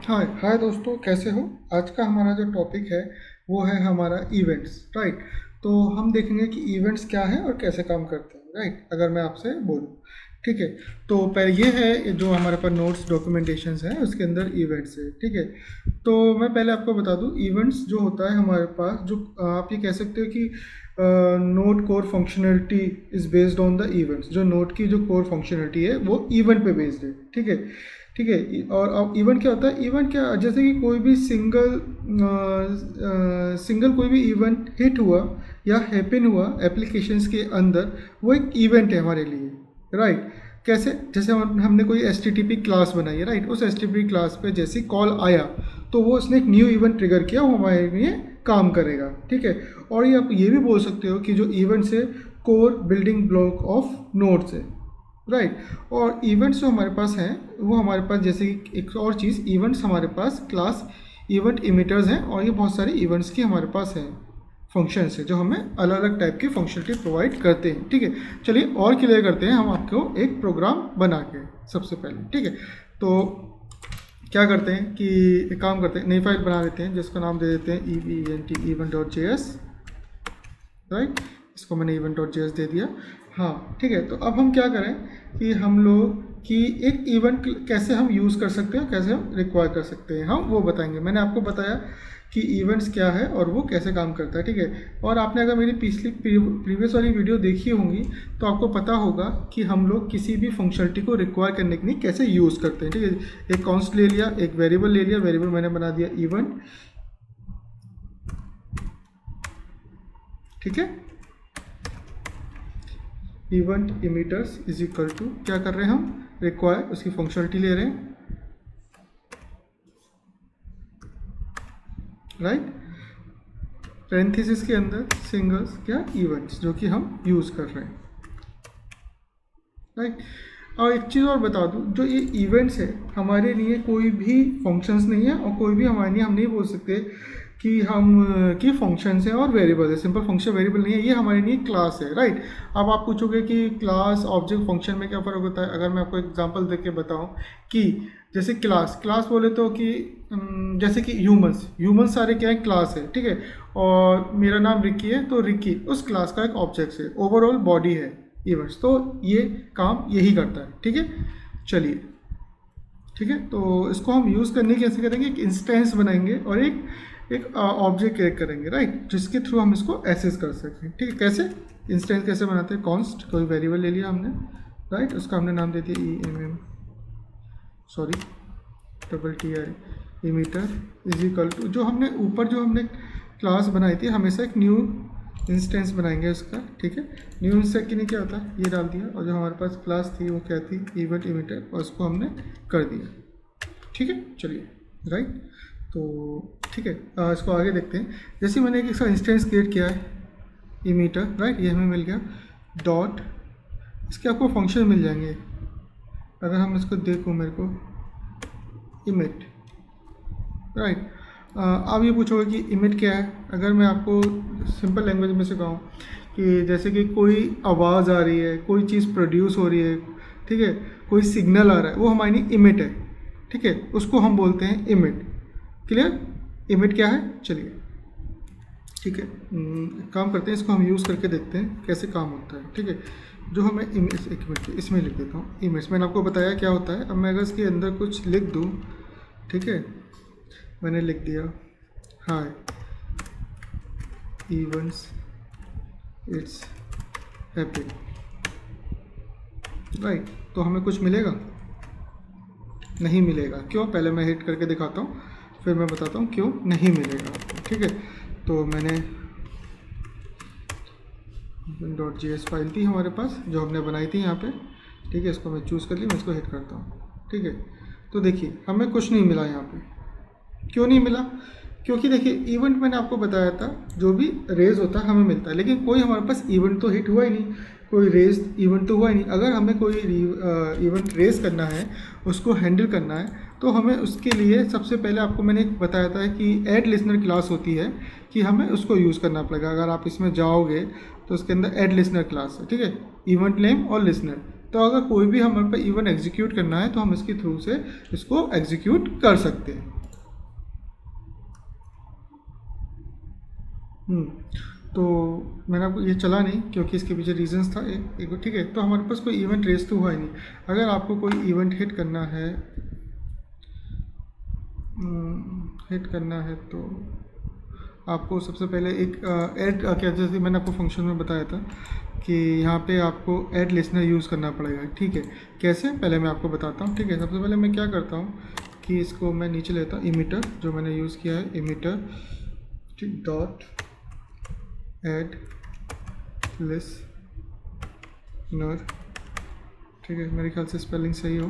हाय हाय दोस्तों, कैसे हो। आज का हमारा जो टॉपिक है वो है हमारा इवेंट्स, राइट। तो हम देखेंगे कि इवेंट्स क्या है और कैसे काम करते हैं, राइट। अगर मैं आपसे बोलूँ, ठीक है। तो पहले ये है जो हमारे पास नोट्स डॉक्यूमेंटेशंस है, उसके अंदर इवेंट्स है, ठीक है। तो मैं पहले आपको बता दूँ, इवेंट्स जो होता है हमारे पास, जो आप ये कह सकते हो कि note core functionality is based on the events. जो नोट की जो कोर फंक्शनलिटी है वो इवेंट पे बेस्ड है, ठीक है। ठीक है। और अब इवेंट क्या होता है, इवेंट क्या, जैसे कि कोई भी सिंगल कोई भी इवेंट हिट हुआ या हैपन हुआ एप्लीकेशंस के अंदर, वो एक इवेंट है हमारे लिए, राइट। कैसे, जैसे हमने कोई एस क्लास बनाई है, राइट। उस एस क्लास पे जैसे कॉल आया तो वो उसने एक न्यू इवेंट ट्रिगर किया, वो हमारे लिए काम करेगा, ठीक है। और ये आप ये भी बोल सकते हो कि जो इवेंट्स है core building block of nodes है, राइट। और इवेंट्स जो हमारे पास हैं वो हमारे पास, जैसे कि एक और चीज़, इवेंट्स हमारे पास क्लास इवेंट इमिटर्स हैं, और ये बहुत सारे इवेंट्स की हमारे पास हैं फंक्शंस है जो हमें अलग अलग टाइप की फंक्शनलिटी प्रोवाइड करते हैं, ठीक है। चलिए और क्लियर करते हैं हम आपको एक प्रोग्राम बना के सबसे पहले, ठीक है। तो क्या करते हैं कि एक काम करते हैं, नई फाइल बना लेते हैं जिसका नाम दे देते हैं event.js, राइट। इसको मैंने event.js दे दिया। हाँ, ठीक है। तो अब हम क्या करें कि हम लोग कि एक इवेंट कैसे हम यूज़ कर सकते हैं, कैसे हम रिक्वायर कर सकते हैं, हम वो बताएंगे। मैंने आपको बताया कि इवेंट्स क्या है और वो कैसे काम करता है, ठीक है। और आपने अगर मेरी पिछली प्रीवियस वाली वीडियो देखी होंगी तो आपको पता होगा कि हम लोग किसी भी फंक्शनलिटी को रिक्वायर करने के लिए कैसे यूज़ करते हैं, ठीक है। एक कॉन्स्ट ले लिया, एक वेरिएबल ले लिया, वेरिएबल मैंने बना दिया इवेंट, ठीक है। इवेंट इमिटर्स इज इक्वल टू, क्या कर रहे हैं हम, रिक्वायर, उसकी फंक्शनलिटी ले रहे हैं, राइट। पैरेंथेसिस के अंदर सिंगल्स क्या, इवेंट्स, जो कि हम यूज़ कर रहे हैं, राइट। और एक चीज़ और बता दूं, जो ये इवेंट्स है हमारे लिए कोई भी फंक्शंस नहीं है, और कोई भी हमारे लिए हम नहीं बोल सकते कि हम कि फंक्शंस है और वेरिएबल है। सिंपल फंक्शन वेरिएबल नहीं है, ये हमारे लिए क्लास है, राइट। अब आप पूछोगे कि क्लास ऑब्जेक्ट फंक्शन में क्या फ़र्क होता है। अगर मैं आपको एग्जांपल देके बताऊं कि जैसे क्लास क्लास बोले तो कि जैसे कि ह्यूमंस सारे क्या है, क्लास है, ठीक है। और मेरा नाम रिकी है तो रिकी उस क्लास का एक ऑब्जेक्ट है, ओवरऑल बॉडी है इवेंट्स। तो ये काम यही करता है, ठीक है। चलिए, ठीक है। तो इसको हम यूज़ करने कैसे करेंगे, एक इंस्टेंस बनाएंगे और एक ऑब्जेक्ट क्रिएट करेंगे, राइट, जिसके थ्रू हम इसको एक्सेस कर सकें, ठीक है। कैसे इंस्टेंस कैसे बनाते हैं, कॉन्स्ट कोई वेरिएबल ले लिया हमने, राइट, उसका हमने नाम दे दिया TR emitter is equal to, जो हमने ऊपर जो हमने क्लास बनाई थी हमेशा एक न्यू इंस्टेंस बनाएंगे उसका, ठीक है। न्यू इंस्टेंस के लिए क्या होता है, ये डाल दिया, और जो हमारे पास क्लास थी वो क्या थी, इवेंट इमीटर, और उसको हमने कर दिया, ठीक है। चलिए, राइट। तो ठीक है, इसको आगे देखते हैं। जैसे मैंने एक इसका इंस्टेंस क्रिएट किया है इमीटर, राइट, ये हमें मिल गया डॉट, इसके आपको फंक्शन मिल जाएंगे। अगर हम इसको देखो, मेरे को इमिट, राइट। आप ये पूछोगे कि इमिट क्या है। अगर मैं आपको सिंपल लैंग्वेज में सिखाऊं कि जैसे कि कोई आवाज़ आ रही है, कोई चीज़ प्रोड्यूस हो रही है, ठीक है, कोई सिग्नल आ रहा है, वो हमारे लिए इमिट है, ठीक है, उसको हम बोलते हैं इमिट। क्लियर, इमिट क्या है। चलिए, ठीक है, काम करते हैं, इसको हम यूज़ करके देखते हैं कैसे काम होता है, ठीक है। जो हमें इमेज, एक मिनट इसमें लिख देता हूँ इमेज, मैंने आपको बताया क्या होता है। अब मैं अगर इसके अंदर कुछ लिख दूँ, ठीक है, मैंने लिख दिया हाय इवेंट्स इट्स हैप्पी, राइट, तो हमें कुछ मिलेगा, नहीं मिलेगा। क्यों, पहले मैं हिट करके दिखाता हूँ, फिर मैं बताता हूँ क्यों नहीं मिलेगा, ठीक है। तो मैंने .js फाइल थी हमारे पास जो हमने बनाई थी यहाँ पे, ठीक है, इसको मैं चूज़ कर ली, मैं इसको हिट करता हूँ, ठीक है। तो देखिए हमें कुछ नहीं मिला यहाँ पे। क्यों नहीं मिला, क्योंकि देखिए इवेंट मैंने आपको बताया था जो भी रेज होता है हमें मिलता है, लेकिन कोई हमारे पास इवेंट तो हिट हुआ ही नहीं, कोई रेज इवेंट तो हुआ ही नहीं। अगर हमें कोई इवेंट रेज करना है, उसको हैंडल करना है, तो हमें उसके लिए सबसे पहले आपको मैंने बताया था कि ऐड लिसनर क्लास होती है, कि हमें उसको यूज़ करना पड़ेगा। अगर आप इसमें जाओगे तो उसके अंदर ऐड लिसनर क्लास है, ठीक है, इवेंट नेम और लिसनर। तो अगर कोई भी हमारे पास इवेंट एग्जीक्यूट करना है तो हम इसके थ्रू से इसको एग्जीक्यूट कर सकते हैं, हम्म, तो मैंने आपको ये चला नहीं क्योंकि इसके पीछे रीजंस था एक ठीक है। तो हमारे पास कोई इवेंट रेस तो हुआ ही नहीं। अगर आपको कोई इवेंट हिट करना है तो आपको सबसे पहले एक ऐड क्या, जैसे मैंने आपको फंक्शन में बताया था कि यहाँ पे आपको ऐड लिसनर यूज़ करना पड़ेगा, ठीक है। कैसे, पहले मैं आपको बताता हूँ, ठीक है। सबसे पहले मैं क्या करता हूँ कि इसको मैं नीचे लेता हूँ, इमीटर जो मैंने यूज़ किया है, इमीटर डॉट ऐड लिसनर, ठीक है। मेरे ख्याल से स्पेलिंग सही हो,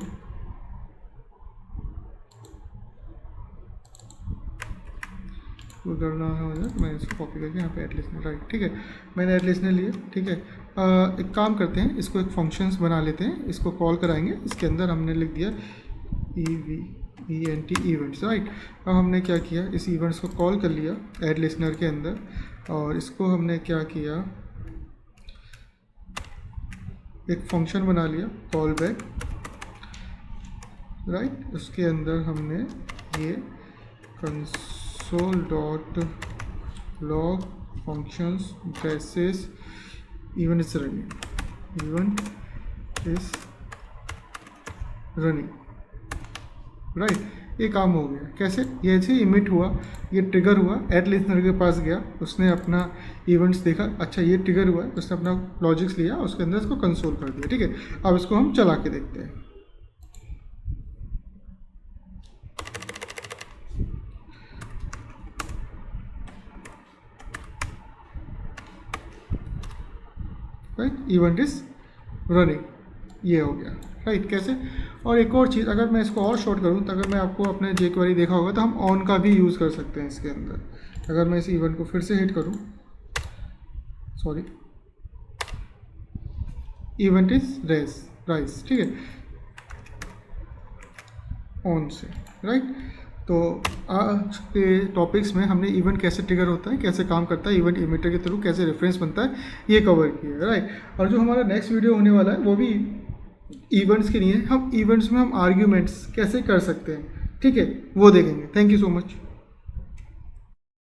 वो करना हो जाए, मैं इसको कॉपी करके यहाँ पे ऐड लिसनर, राइट, ठीक है। मैंने ऐड लिसनर लिए, ठीक है। एक काम करते हैं, इसको एक फंक्शंस बना लेते हैं, इसको कॉल कराएंगे। इसके अंदर हमने लिख दिया EVENT इवेंट्स, राइट। अब हमने क्या किया, इस इवेंट्स को कॉल कर लिया ऐड लिसनर के अंदर, और इसको हमने क्या किया, एक फंक्शन बना लिया कॉल बैक, राइट। उसके अंदर हमने ये console dot log functions braces event is running, right. ये काम हो गया। कैसे, ये ऐसे इमिट हुआ, ये ट्रिगर हुआ, ऐड लिसनर के पास गया, उसने अपना इवेंट्स देखा, अच्छा ये ट्रिगर हुआ है, उसने अपना लॉजिक्स लिया, उसके अंदर इसको कंसोल कर दिया, ठीक है। अब इसको हम चला के देखते हैं। राइट, इवेंट इज रनिंग, ये हो गया, राइट। कैसे, और एक और चीज़, अगर मैं इसको और शॉर्ट करूँ तो अगर मैं आपको अपने jQuery देखा होगा तो हम ऑन का भी यूज़ कर सकते हैं इसके अंदर। अगर मैं इस इवेंट को फिर से हिट करूँ, सॉरी, इवेंट इज राइस, ठीक है, ऑन से, राइट। तो आज के टॉपिक्स में हमने इवेंट कैसे ट्रिगर होता है, कैसे काम करता है, इवेंट इमिटर के थ्रू कैसे रेफरेंस बनता है, ये कवर किया, राइट। और जो हमारा नेक्स्ट वीडियो होने वाला है वो भी इवेंट्स के लिए, हम इवेंट्स में हम आर्ग्यूमेंट्स कैसे कर सकते हैं, ठीक है, वो देखेंगे। Thank you so much.